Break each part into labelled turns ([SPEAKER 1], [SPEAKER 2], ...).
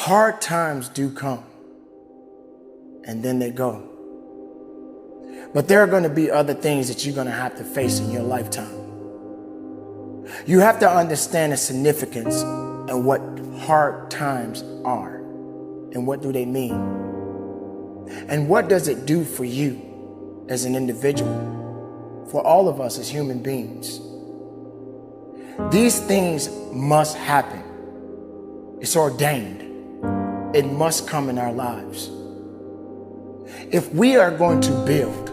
[SPEAKER 1] Hard times do come, and then they go. But there are going to be other things that you're going to have to face in your lifetime. You have to understand the significance and what hard times are, and what do they mean, and what does it do for you as an individual, for all of us as human beings. These things must happen. It's ordained. It must come in our lives. If we are going to build,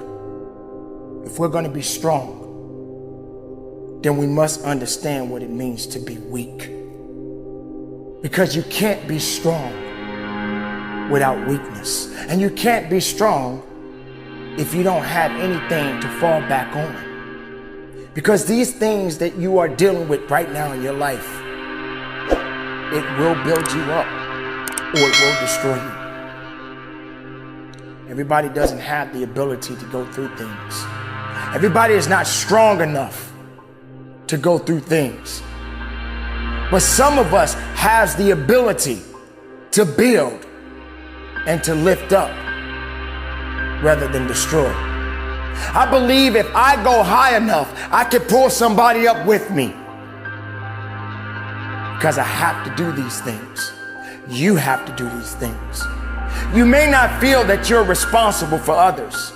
[SPEAKER 1] if we're going to be strong, then we must understand what it means to be weak. Because you can't be strong without weakness. And you can't be strong if you don't have anything to fall back on. Because these things that you are dealing with right now in your life, it will build you up or it will destroy you. Everybody doesn't have the ability to go through things. Everybody is not strong enough to go through things. But some of us has the ability to build and to lift up rather than destroy. I believe if I go high enough, I can pull somebody up with me. Because I have to do these things. You have to do these things. You may not feel that you're responsible for others,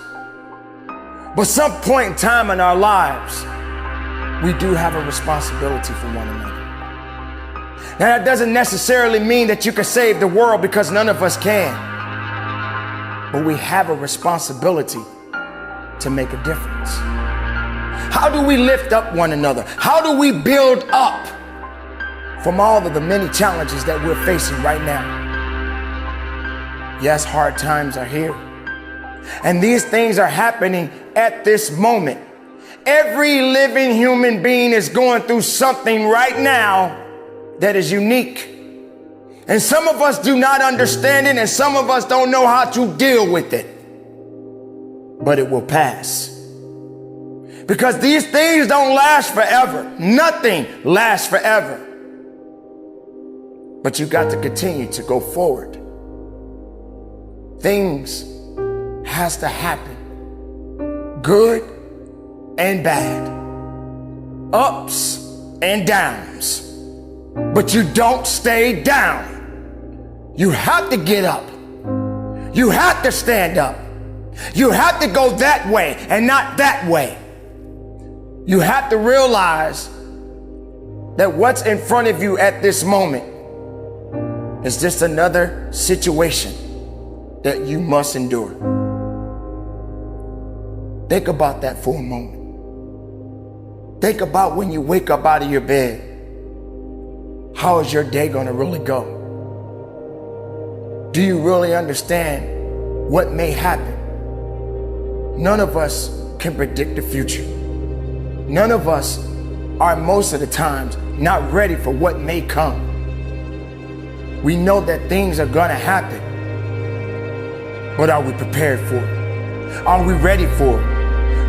[SPEAKER 1] but some point in time in our lives, we do have a responsibility for one another. Now, that doesn't necessarily mean that you can save the world, because none of us can. But we have a responsibility to make a difference. How do we lift up one another? How do we build up from all of the many challenges that we're facing right now? Yes, hard times are here. And these things are happening at this moment. Every living human being is going through something right now that is unique. And some of us do not understand it, and some of us don't know how to deal with it. But it will pass. Because these things don't last forever. Nothing lasts forever. But you got to continue to go forward. Things has to happen. Good and bad. Ups and downs. But you don't stay down. You have to get up. You have to stand up. You have to go that way and not that way. You have to realize that what's in front of you at this moment is just another situation that you must endure. Think about that for a moment. Think about when you wake up out of your bed. How is your day going to really go? Do you really understand what may happen? None of us can predict the future. None of us are most of the times not ready for what may come. We know that things are going to happen. But are we prepared for it? Are we ready for it?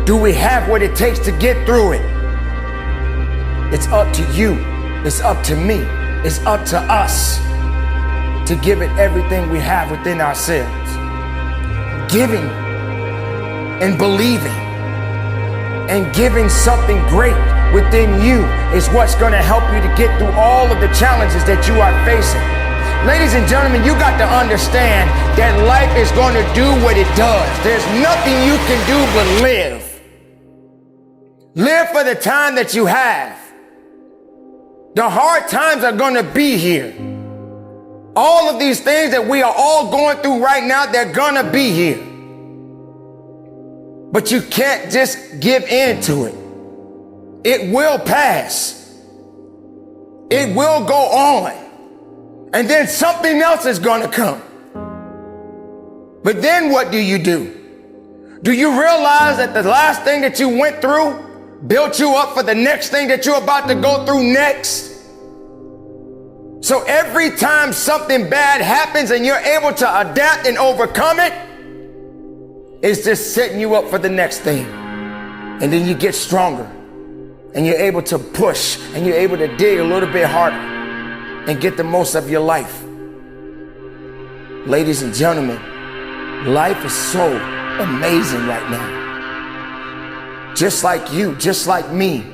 [SPEAKER 1] Do we have what it takes to get through it? It's up to you. It's up to me. It's up to us to give it everything we have within ourselves. Giving and believing and giving something great within you is what's going to help you to get through all of the challenges that you are facing. Ladies and gentlemen, you got to understand that life is going to do what it does. There's nothing you can do but live. Live for the time that you have. The hard times are going to be here. All of these things that we are all going through right now, they're going to be here. But you can't just give in to it. It will pass. It will go on. And then something else is going to come. But then what do? Do you realize that the last thing that you went through built you up for the next thing that you're about to go through next? So every time something bad happens and you're able to adapt and overcome it, it's just setting you up for the next thing. And then you get stronger and you're able to push and you're able to dig a little bit harder and get the most of your life. Ladies and gentlemen, life is so amazing right now. Just like you, just like me,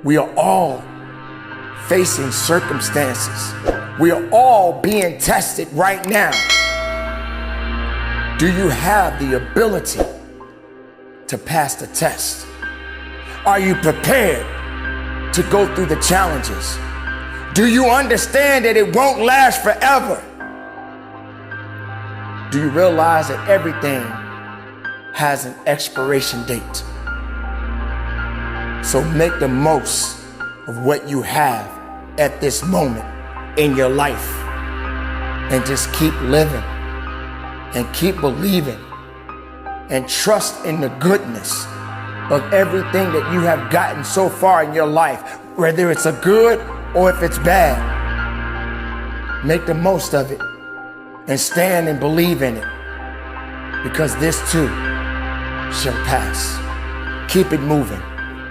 [SPEAKER 1] we are all facing circumstances. We are all being tested right now. Do you have the ability to pass the test? Are you prepared to go through the challenges? Do you understand that it won't last forever? Do you realize that everything has an expiration date? So make the most of what you have at this moment in your life, and just keep living and keep believing and trust in the goodness of everything that you have gotten so far in your life, whether it's a good or if it's bad. Make the most of it and stand and believe in it, because this too shall pass. Keep it moving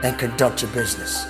[SPEAKER 1] and conduct your business.